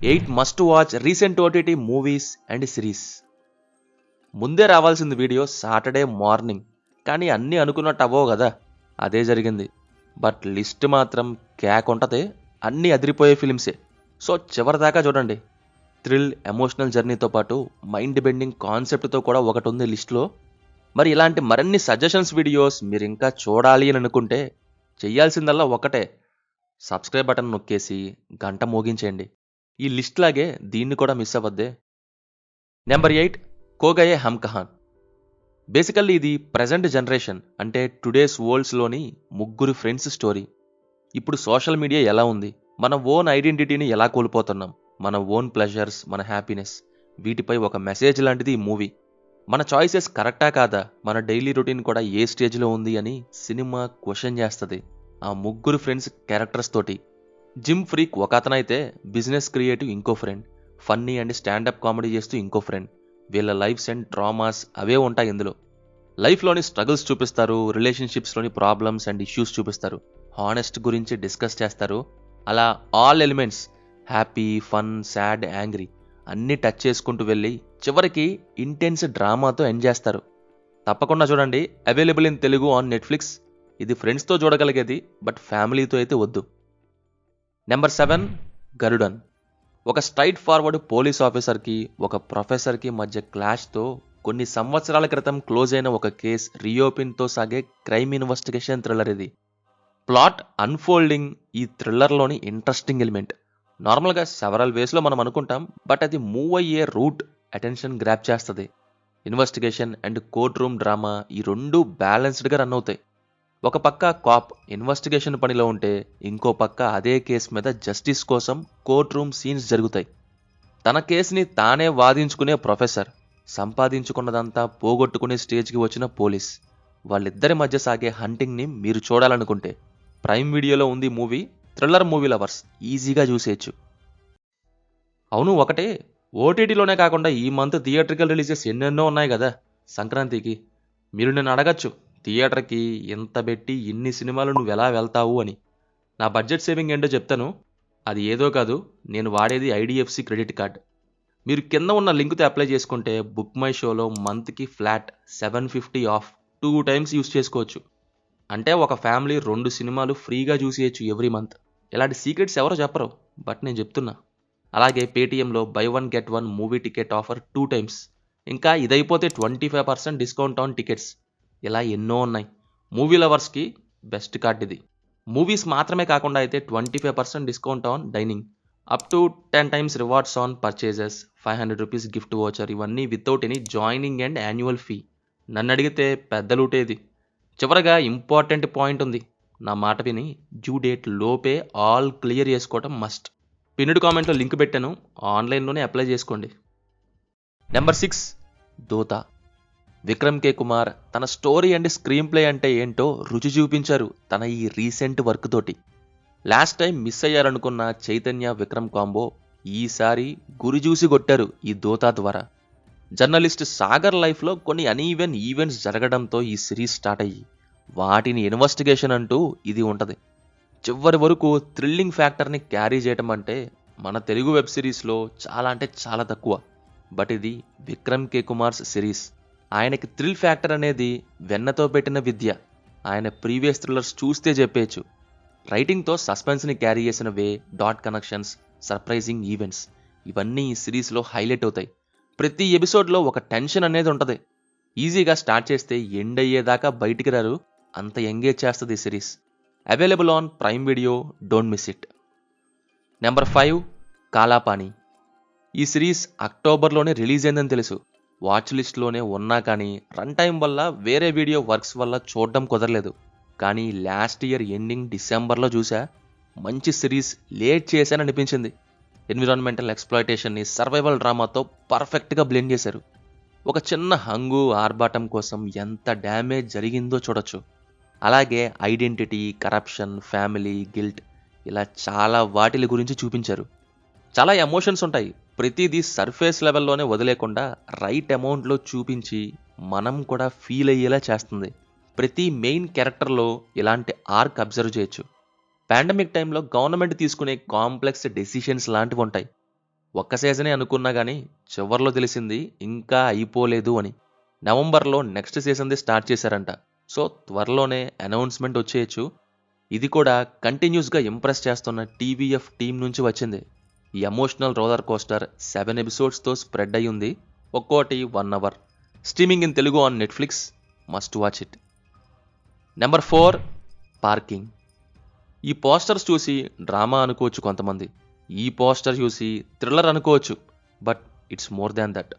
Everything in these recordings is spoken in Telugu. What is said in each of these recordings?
8 must watch recent OTT movies and series. ముందే రావాల్సింది వీడియో సాటర్డే మార్నింగ్, కానీ అన్నీ అనుకున్నట్టు అవ్వవు కదా. అదే జరిగింది. బట్ లిస్ట్ మాత్రం క్యాక్ ఉంటుంది. అన్నీ అదిరిపోయే ఫిలిమ్సే. సో చివరిదాకా చూడండి. థ్రిల్, ఎమోషనల్ జర్నీతో పాటు మైండ్ బెండింగ్ కాన్సెప్ట్తో కూడా ఒకటి ఉంది లిస్ట్లో. మరి ఇలాంటి మరిన్ని సజెషన్స్ వీడియోస్ మీరు ఇంకా చూడాలి అని అనుకుంటే చెయ్యాల్సిందల్లా ఒకటే, సబ్స్క్రైబ్ బటన్ నొక్కేసి గంట మోగించేయండి. ఈ లిస్ట్ లాగే దీన్ని కూడా మిస్ అవ్వద్దే. నెంబర్ 8, కోగయే హమ్ కహాన్. బేసికల్లీ ఇది ప్రజెంట్ జనరేషన్ అంటే టుడేస్ వరల్డ్స్లోని ముగ్గురు ఫ్రెండ్స్ స్టోరీ. ఇప్పుడు సోషల్ మీడియా ఎలా ఉంది, మన ఓన్ ఐడెంటిటీని ఎలా కోల్పోతున్నాం, మన ఓన్ ప్లెజర్స్, మన హ్యాపీనెస్, వీటిపై ఒక మెసేజ్ లాంటిది ఈ మూవీ. మన చాయిసెస్ కరెక్టా కాదా, మన డైలీ రొటీన్ కూడా ఏ స్టేజ్లో ఉంది అని సినిమా క్వశ్చన్ చేస్తుంది ఆ ముగ్గురు ఫ్రెండ్స్ క్యారెక్టర్స్ తోటి. జిమ్ ఫ్రీక్ ఒక అతనైతే బిజినెస్ క్రియేటివ్ ఇంకో friend, funny and standup comedy చేస్తూ ఇంకో ఫ్రెండ్. వీళ్ళ లైఫ్స్ అండ్ ట్రామాస్ అవే ఉంటాయి ఇందులో. లైఫ్లోని స్ట్రగుల్స్ చూపిస్తారు, రిలేషన్షిప్స్లోని ప్రాబ్లమ్స్ అండ్ ఇష్యూస్ చూపిస్తారు, హానెస్ట్ గురించి డిస్కస్ చేస్తారు. అలా all elements, happy, fun, sad, angry అన్నీ టచ్ చేసుకుంటూ వెళ్ళి చివరికి ఇంటెన్స్ డ్రామాతో ఎండ్ చేస్తారు. తప్పకుండా చూడండి. Available in Telugu on Netflix. ఇది ఫ్రెండ్స్తో చూడగలిగేది, బట్ ఫ్యామిలీతో అయితే వద్దు. నెంబర్ 7, గరుడన్. ఒక స్ట్రైట్ ఫార్వర్డ్ పోలీస్ ఆఫీసర్కి ఒక ప్రొఫెసర్కి మధ్య క్లాష్తో కొన్ని సంవత్సరాల క్రితం క్లోజ్ అయిన ఒక కేస్ రీఓపెన్తో సాగే క్రైమ్ ఇన్వెస్టిగేషన్ థ్రిల్లర్ ఇది. ప్లాట్ అన్ఫోల్డింగ్ ఈ థ్రిల్లర్లోని ఇంట్రెస్టింగ్ ఎలిమెంట్. నార్మల్గా సెవరల్ వేస్లో మనం అనుకుంటాం, బట్ అది మూవ్ అయ్యే రూట్ అటెన్షన్ గ్రాప్ చేస్తుంది. Investigation and court room drama ఈ రెండూ బ్యాలెన్స్డ్గా రన్ అవుతాయి. ఒక పక్క కాప్ ఇన్వెస్టిగేషన్ పనిలో ఉంటే ఇంకో పక్క అదే కేసు మీద జస్టిస్ కోసం కోర్ట్ రూమ్ సీన్స్ జరుగుతాయి. తన కేసుని తానే వాదించుకునే ప్రొఫెసర్, సంపాదించుకున్నదంతా పోగొట్టుకునే స్టేజ్కి వచ్చిన పోలీస్, వాళ్ళిద్దరి మధ్య సాగే హంటింగ్ని మీరు చూడాలనుకుంటే ప్రైమ్ వీడియోలో ఉంది మూవీ. థ్రిల్లర్ మూవీ లవర్స్ ఈజీగా చూసేయచ్చు. అవును, ఒకటే ఓటీటీలోనే కాకుండా ఈ మంత్ థియేట్రికల్ రిలీజెస్ ఎన్నెన్నో ఉన్నాయి కదా సంక్రాంతికి. మీరు నేను అడగచ్చు, థియేటర్కి ఎంత పెట్టి ఇన్ని సినిమాలు నువ్వు ఎలా వెళ్తావు అని. నా బడ్జెట్ సేవింగ్ ఏంటో చెప్తాను. అది ఏదో కాదు, నేను వాడేది ఐడిఎఫ్సి క్రెడిట్ కార్డ్. మీరు కింద ఉన్న లింక్తో అప్లై చేసుకుంటే బుక్ మై షోలో మంత్కి ఫ్లాట్ 750 ఆఫ్ 2 టైమ్స్ యూస్ చేసుకోవచ్చు. అంటే ఒక ఫ్యామిలీ 2 సినిమాలు ఫ్రీగా చూసేయచ్చు ఎవ్రీ మంత్. ఇలాంటి సీక్రెట్స్ ఎవరో చెప్పరు, బట్ నేను చెప్తున్నా. అలాగే పేటీఎంలో buy 1 get 1 movie ticket offer 2 times. ఇంకా ఇదైపోతే 25% డిస్కౌంట్ ఆన్ టికెట్స్. ఇలా ఎన్నో ఉన్నాయి. మూవీ లవర్స్కి బెస్ట్ కార్డ్ ఇది. మూవీస్ మాత్రమే కాకుండా అయితే 25% discount on dining, up to 10 times rewards on purchases, 500 rupees gift voucher, ఇవన్నీ without any joining and annual fee. నన్ను అడిగితే పెద్ద లూటేది. చివరగా ఇంపార్టెంట్ పాయింట్ ఉంది, నా మాట విని డ్యూ డేట్ లోపే ఆల్ క్లియర్ చేసుకోవడం మస్ట్. పిన్నుడు కామెంట్లో లింక్ పెట్టాను, ఆన్లైన్లోనే అప్లై చేసుకోండి. నెంబర్ 6, దోతా. విక్రమ్ కే కుమార్ తన స్టోరీ అండ్ స్క్రీన్ ప్లే అంటే ఏంటో రుచి చూపించారు తన ఈ రీసెంట్ వర్క్ తోటి. లాస్ట్ టైం మిస్ అయ్యారనుకున్న చైతన్య విక్రమ్ కాంబో ఈసారి గురి చూసి కొట్టారు ఈ దోతా ద్వారా. జర్నలిస్ట్ సాగర్ లైఫ్లో కొన్ని అనీవెన్ ఈవెంట్స్ జరగడంతో ఈ సిరీస్ స్టార్ట్ అయ్యి వాటిని ఇన్వెస్టిగేషన్ అంటూ ఇది ఉంటుంది. చివరి వరకు థ్రిల్లింగ్ ఫ్యాక్టర్ని క్యారీ చేయటం అంటే మన తెలుగు వెబ్ సిరీస్లో చాలా అంటే చాలా తక్కువ. బట్ ఇది విక్రమ్ కే కుమార్స్ సిరీస్. ఆయనకి థ్రిల్ ఫ్యాక్టర్ అనేది వెన్నతో పెట్టిన విద్య. ఆయన ప్రీవియస్ థ్రిల్లర్స్ చూస్తే చెప్పేయచ్చు. రైటింగ్తో సస్పెన్స్ని క్యారీ చేసిన వే, డాట్ కనెక్షన్స్, సర్ప్రైజింగ్ ఈవెంట్స్, ఇవన్నీ ఈ సిరీస్లో హైలైట్ అవుతాయి. ప్రతి ఎపిసోడ్లో ఒక టెన్షన్ అనేది ఉంటుంది. ఈజీగా స్టార్ట్ చేస్తే ఎండ్ అయ్యేదాకా బయటికి రారు, అంత ఎంగేజ్ చేస్తుంది ఈ series. Available on prime video, don't miss it. Number 5, Kalapani. ఈ సిరీస్ అక్టోబర్లోనే రిలీజ్ అయిందని తెలుసు. వాచ్ లిస్ట్లోనే ఉన్నా కానీ రన్ టైం వల్ల, వేరే వీడియో వర్క్స్ వల్ల చూడడం కుదరలేదు. కానీ లాస్ట్ ఇయర్ ఎండింగ్ డిసెంబర్లో చూసా. మంచి సిరీస్, లేట్ చేశానని అనిపించింది. ఎన్విరాన్మెంటల్ ఎక్స్ప్లాయిటేషన్ని సర్వైవల్ డ్రామాతో పర్ఫెక్ట్గా బ్లెండ్ చేశారు. ఒక చిన్న హంగు, ఆర్భాటం కోసం ఎంత డ్యామేజ్ జరిగిందో చూడొచ్చు. అలాగే ఐడెంటిటీ, కరప్షన్, ఫ్యామిలీ, గిల్ట్, ఇలా చాలా వాటిల గురించి చూపించారు. చాలా ఎమోషన్స్ ఉంటాయి. ప్రతిదీ సర్ఫేస్ లెవెల్లోనే వదిలేకుండా రైట్ అమౌంట్లో చూపించి మనం కూడా ఫీల్ అయ్యేలా చేస్తుంది. ప్రతి మెయిన్ క్యారెక్టర్లో ఇలాంటి ఆర్క్ అబ్జర్వ్ చేయొచ్చు. పాండమిక్ టైంలో గవర్నమెంట్ తీసుకునే కాంప్లెక్స్ డెసిషన్స్ లాంటివి ఉంటాయి. ఒక్క సీజనే అనుకున్నా కానీ చివర్లో తెలిసింది ఇంకా అయిపోలేదు అని. నవంబర్లో నెక్స్ట్ సీజన్ది స్టార్ట్ చేశారంట. సో త్వరలోనే అనౌన్స్మెంట్ వచ్చేయచ్చు. ఇది కూడా కంటిన్యూస్గా ఇంప్రెస్ చేస్తున్న టీవీఎఫ్ టీం నుంచి వచ్చింది. ఈ ఎమోషనల్ రోలర్ కోస్టర్ 7 ఎపిసోడ్స్తో స్ప్రెడ్ అయి ఉంది. ఒక్కోటి 1 hour. Streaming in Telugu on Netflix. Must watch it. Number 4, parking. ఈ పోస్టర్స్ చూసి డ్రామా అనుకోవచ్చు కొంతమంది, ఈ పోస్టర్ చూసి థ్రిల్లర్ అనుకోవచ్చు. But it's more than that.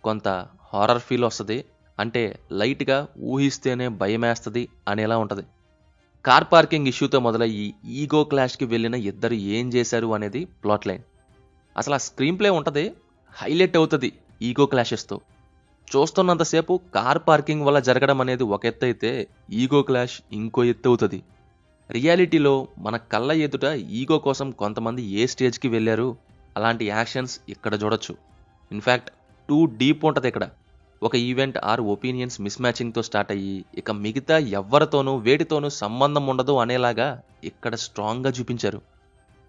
కొంత హారర్ ఫీల్ వస్తుంది. అంటే లైట్గా ఊహిస్తేనే భయమేస్తుంది అనేలా ఉంటుంది. కార్ పార్కింగ్ ఇష్యూతో మొదలయ్యి ఈగో క్లాష్కి వెళ్ళిన ఇద్దరు ఏం చేశారు అనేది ప్లాట్ లైన్. అసలు ఆ స్క్రీన్ ప్లే ఉంటుంది, హైలైట్ అవుతుంది ఈగో క్లాషెస్తో. చూస్తున్నంతసేపు కార్ పార్కింగ్ వల్ల జరగడం అనేది ఒక ఎత్తు అయితే, ఈగో క్లాష్ ఇంకో ఎత్తు అవుతుంది. రియాలిటీలో మన కళ్ళ ఎదుట ఈగో కోసం కొంతమంది ఏ స్టేజ్కి వెళ్ళారు, అలాంటి యాక్షన్స్ ఇక్కడ చూడొచ్చు. ఇన్ఫ్యాక్ట్ టూ డీప్ ఉంటుంది ఇక్కడ. ఒక ఈవెంట్ ఆర్ ఒపీనియన్స్ మిస్ మ్యాచింగ్తో స్టార్ట్ అయ్యి ఇక మిగతా ఎవ్వరితోనూ వేటితోనూ సంబంధం ఉండదు అనేలాగా ఇక్కడ స్ట్రాంగ్గా చూపించారు.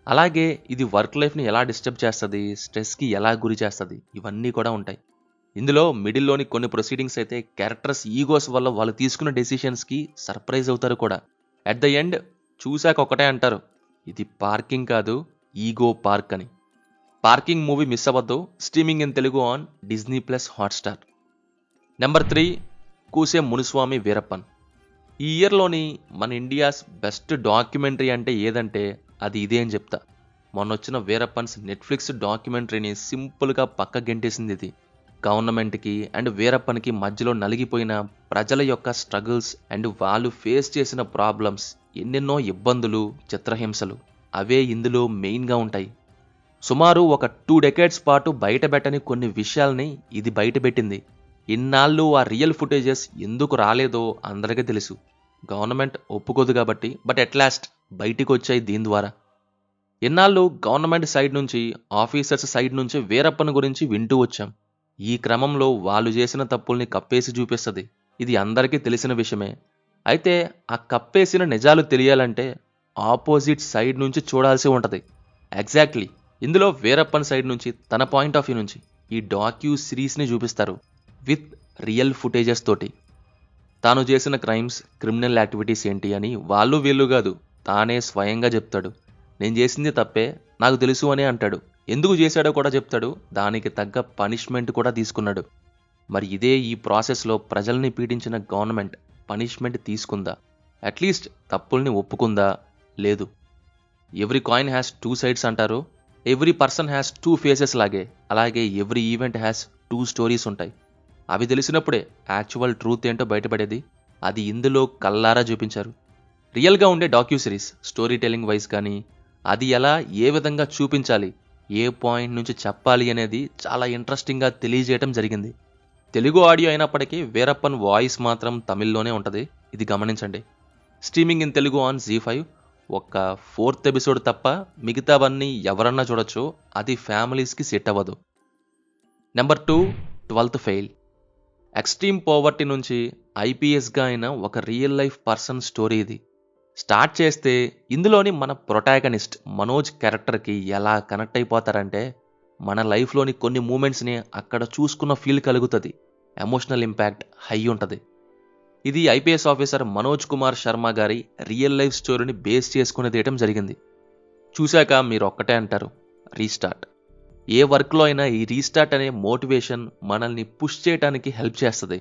అలాగే ఇది వర్క్ లైఫ్ని ఎలా డిస్టర్బ్ చేస్తుంది, స్ట్రెస్కి ఎలా గురి చేస్తుంది, ఇవన్నీ కూడా ఉంటాయి. ఇందులో మిడిల్లోని కొన్ని ప్రొసీడింగ్స్ అయితే క్యారెక్టర్స్ ఈగోస్ వల్ల వాళ్ళు తీసుకున్న డెసిషన్స్కి సర్ప్రైజ్ అవుతారు కూడా. అట్ ద ఎండ్ చూశాక ఒకటే అంటారు, ఇది పార్కింగ్ కాదు, ఈగో పార్క్ అని. పార్కింగ్ మూవీ మిస్ అవ్వద్దు. Streaming in Telugu on Disney plus Hotstar. Number 3, Koose Munisamy Veerappan. ఈ ఇయర్లోని మన ఇండియాస్ బెస్ట్ డాక్యుమెంటరీ అంటే ఏదంటే అది ఇదే అని చెప్తా. మొన్నొచ్చిన వీరప్పన్స్ నెట్ఫ్లిక్స్ డాక్యుమెంటరీని సింపుల్గా పక్క గెంటేసింది ఇది. గవర్నమెంట్కి అండ్ వీరప్పన్కి మధ్యలో నలిగిపోయిన ప్రజల యొక్క స్ట్రగుల్స్ అండ్ వాళ్ళు ఫేస్ చేసిన ప్రాబ్లమ్స్, ఎన్నెన్నో ఇబ్బందులు, చిత్రహింసలు అవే ఇందులో మెయిన్గా ఉంటాయి. సుమారు ఒక 2 decades పాటు బయటపెట్టని కొన్ని విషయాల్ని ఇది బయటపెట్టింది. ఇన్నాళ్ళు ఆ రియల్ ఫుటేజెస్ ఎందుకు రాలేదో అందరికీ తెలుసు. గవర్నమెంట్ ఒప్పుకోదు కాబట్టి. బట్ ఎట్ లాస్ట్ బయటికి వచ్చాయి దీని ద్వారా. ఇన్నాళ్ళు గవర్నమెంట్ సైడ్ నుంచి, ఆఫీసర్స్ సైడ్ నుంచి వీరప్పన్ గురించి వింటూ వచ్చాం. ఈ క్రమంలో వాళ్ళు చేసిన తప్పుల్ని కప్పేసి చూపిస్తుంది. ఇది అందరికీ తెలిసిన విషయమే. అయితే ఆ కప్పేసిన నిజాలు తెలియాలంటే ఆపోజిట్ సైడ్ నుంచి చూడాల్సి ఉంటుంది. ఎగ్జాక్ట్లీ ఇందులో వీరప్పన్ సైడ్ నుంచి, తన పాయింట్ ఆఫ్ వ్యూ నుంచి ఈ డాక్యూ సిరీస్ని చూపిస్తారు విత్ రియల్ ఫుటేజెస్ తోటి. తాను చేసిన క్రైమ్స్, క్రిమినల్ యాక్టివిటీస్ ఏంటి అని వాళ్ళు వీళ్ళు కాదు, తానే స్వయంగా చెప్తాడు. నేను చేసింది తప్పే, నాకు తెలుసు అని అంటాడు. ఎందుకు చేశాడో కూడా చెప్తాడు. దానికి తగ్గ పనిష్మెంట్ కూడా తీసుకున్నాడు. మరి ఇదే ఈ ప్రాసెస్లో ప్రజల్ని పీడించిన గవర్నమెంట్ పనిష్మెంట్ తీసుకుందా? అట్లీస్ట్ తప్పుల్ని ఒప్పుకుందా? లేదు. ఎవ్రీ కాయిన్ హ్యాస్ 2 sides అంటారు. ఎవ్రీ పర్సన్ హ్యాస్ 2 faces లాగే. అలాగే ఎవ్రీ ఈవెంట్ హ్యాస్ 2 stories ఉంటాయి. అవి తెలిసినప్పుడే యాక్చువల్ ట్రూత్ ఏంటో బయటపడేది. అది ఇందులో కల్లారా చూపించారు. రియల్గా ఉండే డాక్యూ సిరీస్ స్టోరీ టెల్లింగ్ వైజ్ కానీ, అది ఎలా ఏ విధంగా చూపించాలి, ఏ పాయింట్ నుంచి చెప్పాలి అనేది చాలా ఇంట్రెస్టింగ్గా తెలియజేయడం జరిగింది. తెలుగు ఆడియో అయినప్పటికీ వీరప్పన్ వాయిస్ మాత్రం తమిళ్లోనే ఉంటుంది. ఇది గమనించండి. Streaming in Telugu on ZEE5. ఒక్క 4th episode తప్ప మిగతావన్నీ ఎవరన్నా చూడొచ్చు. అది ఫ్యామిలీస్కి సెట్ అవ్వదు. Number 2, 12th fail. Extreme poverty నుంచి ఐపీఎస్గా అయిన ఒక రియల్ లైఫ్ పర్సన్ స్టోరీ ఇది. స్టార్ట్ చేస్తే ఇందులోని మన ప్రొటాగనిస్ట్ మనోజ్ క్యారెక్టర్కి ఎలా కనెక్ట్ అయిపోతారంటే, మన లైఫ్లోని కొన్ని మూమెంట్స్ని అక్కడ చూసుకున్న ఫీల్ కలుగుతుంది. ఎమోషనల్ ఇంపాక్ట్ హై ఉంటుంది. ఇది ఐపీఎస్ ఆఫీసర్ మనోజ్ కుమార్ శర్మ గారి రియల్ లైఫ్ స్టోరీని బేస్ చేసుకుని తీయటం జరిగింది. చూశాక మీరు ఒక్కటే అంటారు, రీస్టార్ట్. ఏ వర్క్లో అయినా ఈ రీస్టార్ట్ అనే మోటివేషన్ మనల్ని పుష్ చేయడానికి హెల్ప్ చేస్తుంది.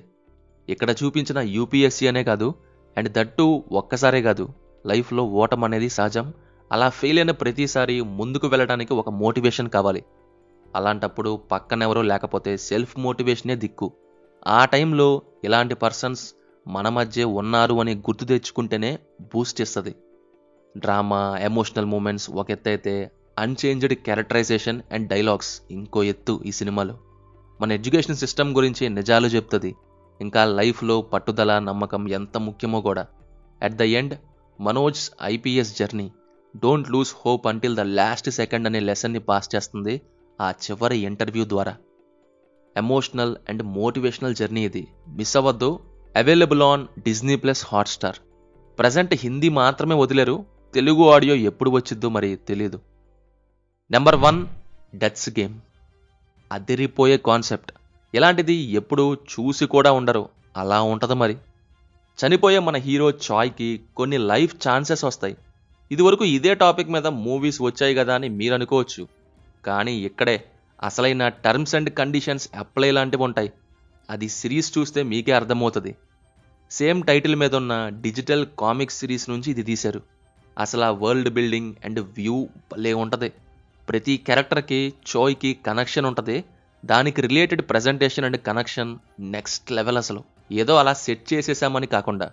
ఇక్కడ చూపించిన యూపీఎస్సీ అనే కాదు, అండ్ దట్టు ఒక్కసారే కాదు, లైఫ్లో ఓటం అనేది సహజం. అలా ఫెయిల్ అయిన ప్రతిసారి ముందుకు వెళ్ళడానికి ఒక మోటివేషన్ కావాలి. అలాంటప్పుడు పక్కనెవరో లేకపోతే సెల్ఫ్ మోటివేషనే దిక్కు. ఆ టైంలో ఇలాంటి పర్సన్స్ మన మధ్య ఉన్నారు అని గుర్తు తెచ్చుకుంటేనే బూస్ట్ ఇస్తుంది. డ్రామా, ఎమోషనల్ మూమెంట్స్ ఒక ఎత్తు అయితే, అన్చేంజ్డ్ క్యారెక్టరైజేషన్ అండ్ డైలాగ్స్ ఇంకో ఎత్తు ఈ సినిమాలో. మన ఎడ్యుకేషన్ సిస్టమ్ గురించి నిజాలు చెప్తుంది. ఇంకా లైఫ్లో పట్టుదల, నమ్మకం ఎంత ముఖ్యమో కూడా. At the end Manoj IPS journey, don't lose hope until the last second అనే లెసన్ని పాస్ చేస్తుంది ఆ చివరి ఇంటర్వ్యూ ద్వారా. ఎమోషనల్ అండ్ మోటివేషనల్ జర్నీ ఇది. మిస్ అవ్వద్దు. Available on Disney plus Hotstar. Present Hindi మాత్రమే వదిలేరు. తెలుగు ఆడియో ఎప్పుడు వచ్చిద్దో మరి తెలీదు. Number 1, deaths game. అదిరిపోయే కాన్సెప్ట్. ఇలాంటిది ఎప్పుడు చూసి కూడా ఉండరు. అలా ఉంటది మరి. చనిపోయే మన హీరో చాయ్కి కొన్ని లైఫ్ ఛాన్సెస్ వస్తాయి. ఇదివరకు ఇదే టాపిక్ మీద మూవీస్ వచ్చాయి కదా అని మీరు అనుకోవచ్చు. కానీ ఇక్కడే అసలైన టర్మ్స్ అండ్ కండిషన్స్ అప్లై లాంటివి ఉంటాయి. అది సిరీస్ చూస్తే మీకే అర్థమవుతుంది. సేమ్ టైటిల్ మీద ఉన్న డిజిటల్ కామిక్స్ సిరీస్ నుంచి ఇది తీశారు. అసలు ఆ వరల్డ్ బిల్డింగ్ అండ్ వ్యూ భలే ఉంటుంది. ప్రతి క్యారెక్టర్కి చోయ్కి కనెక్షన్ ఉంటుంది. దానికి related presentation and connection next level. అసలు ఏదో అలా సెట్ చేసేసామని కాకుండా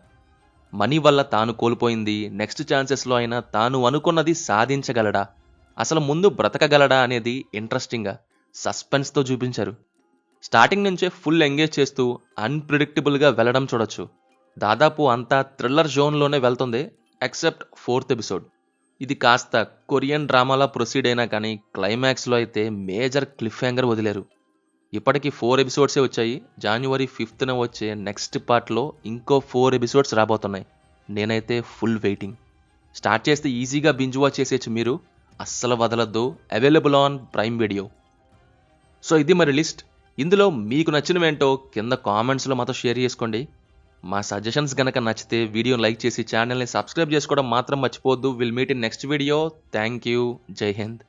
మనీ వల్ల తాను కోల్పోయింది నెక్స్ట్ ఛాన్సెస్లో అయినా తాను అనుకున్నది సాధించగలడా, అసలు ముందు బ్రతకగలడా అనేది ఇంట్రెస్టింగ్గా సస్పెన్స్తో చూపించారు. స్టార్టింగ్ నుంచే ఫుల్ ఎంగేజ్ చేస్తూ అన్ప్రిడిక్టబుల్గా వెళ్ళడం చూడొచ్చు. దాదాపు అంతా థ్రిల్లర్ జోన్లోనే వెళ్తుంది ఎక్సెప్ట్ 4th ఎపిసోడ్. ఇది కాస్త కొరియన్ డ్రామాలా ప్రొసీడ్ అయినా కానీ క్లైమాక్స్లో అయితే మేజర్ క్లిఫ్ హ్యాంగర్ వదిలేరు. ఇప్పటికీ 4 ఎపిసోడ్సే వచ్చాయి. January 5th వచ్చే నెక్స్ట్ పార్ట్లో ఇంకో 4 ఎపిసోడ్స్ రాబోతున్నాయి. నేనైతే ఫుల్ వెయిటింగ్. స్టార్ట్ చేస్తే ఈజీగా బింజ్ వాచ్ చేసేయచ్చు మీరు. అస్సలు వదలొద్దు. Available on prime video. So ఇది మరి లిస్ట్. ఇందులో మీకు నచ్చినవేంటో కింద కామెంట్స్లో మాతో షేర్ చేసుకోండి. మా సజెషన్స్ గనక నచ్చితే వీడియోని లైక్ చేసి ఛానల్ని సబ్స్క్రైబ్ చేసుకోవడం మాత్రం మర్చిపోవద్దు. Will meet in next video. Thank you. జై హింద్.